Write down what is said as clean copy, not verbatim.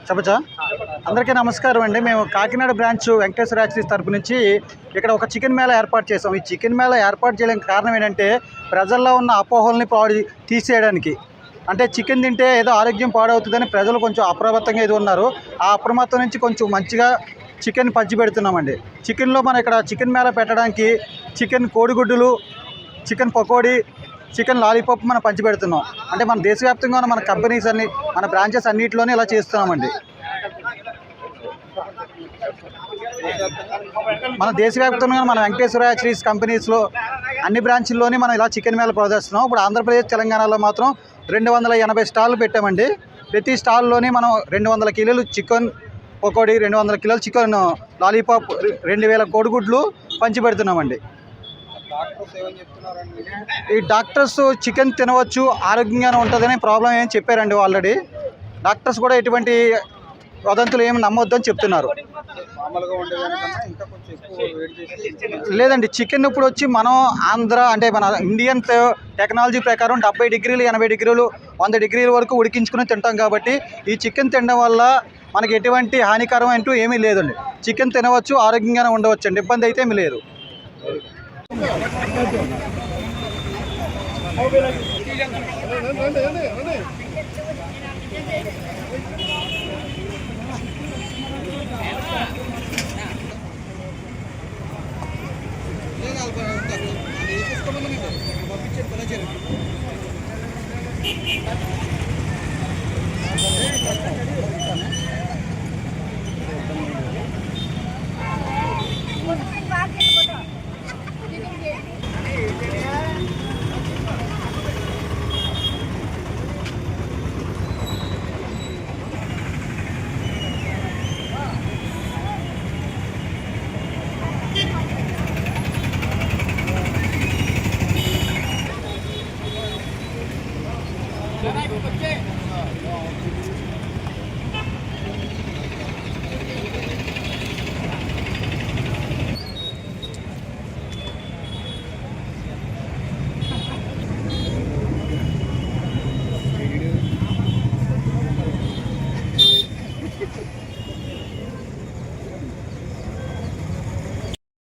చెప్పచ్చా? అందరికీ నమస్కారం అండి. మేము కాకినాడ బ్రాంచ్ వెంకటేశ్వర యాక్సిస్ తరపు నుంచి ఇక్కడ ఒక చికెన్ మేళా ఏర్పాటు చేసాం. ఈ చికెన్ మేళా ఏర్పాటు చేయడానికి కారణం ఏంటంటే ప్రజల్లో ఉన్న అపోహల్ని తీసేయడానికి. అంటే చికెన్ తింటే ఏదో ఆరోగ్యం పాడవుతుందని ప్రజలు కొంచెం అప్రమత్తంగా ఇది ఉన్నారు. ఆ అప్రమత్తం నుంచి కొంచెం మంచిగా చికెన్ పంచి పెడుతున్నామండి. చికెన్లో మనం ఇక్కడ చికెన్ మేళా పెట్టడానికి చికెన్ కోడిగుడ్డులు, చికెన్ పకోడీ, చికెన్ లాలీపాప్ మనం పంచిపెడుతున్నాం. అంటే మన దేశవ్యాప్తంగా ఉన్న మన కంపెనీస్ అన్ని, మన బ్రాంచెస్ అన్నింటిలోనే ఇలా చేస్తున్నామండి. మన దేశవ్యాప్తంగా మన వెంకటేశ్వర యాక్సిస్ కంపెనీస్లో అన్ని బ్రాంచ్ల్లోనే మనం ఇలా చికెన్ మేళా ప్రదర్శిస్తున్నాం. ఇప్పుడు ఆంధ్రప్రదేశ్, తెలంగాణలో మాత్రం 280 స్టాళ్ళు పెట్టామండి. ప్రతి స్టాల్లోని మనం 200 కిలోలు చికెన్ పకోడీ, 200 కిలోలు చికెన్ లాలీపాప్, 2000 కోడిగుడ్లు పంచి పెడుతున్నామండి. ఈ డాక్టర్స్ చికెన్ తినవచ్చు, ఆరోగ్యంగానే ఉంటుందని ప్రాబ్లం ఏం చెప్పారండి. ఆల్రెడీ డాక్టర్స్ కూడా ఎటువంటి వదంతులు ఏమి నమ్మొద్దని చెప్తున్నారు. లేదండి, చికెన్ ఇప్పుడు వచ్చి మనం ఆంధ్ర అంటే మన ఇండియన్ టెక్నాలజీ ప్రకారం 70 డిగ్రీలు, 80 డిగ్రీలు, 100 డిగ్రీల వరకు ఉడికించుకుని తింటాం. కాబట్టి ఈ చికెన్ తినడం వల్ల మనకి ఎటువంటి హానికరం అంటూ ఏమీ లేదండి. చికెన్ తినవచ్చు, ఆరోగ్యంగానే ఉండవచ్చు అండి. ఇబ్బంది అయితే ఏమీ లేదు. పంపించే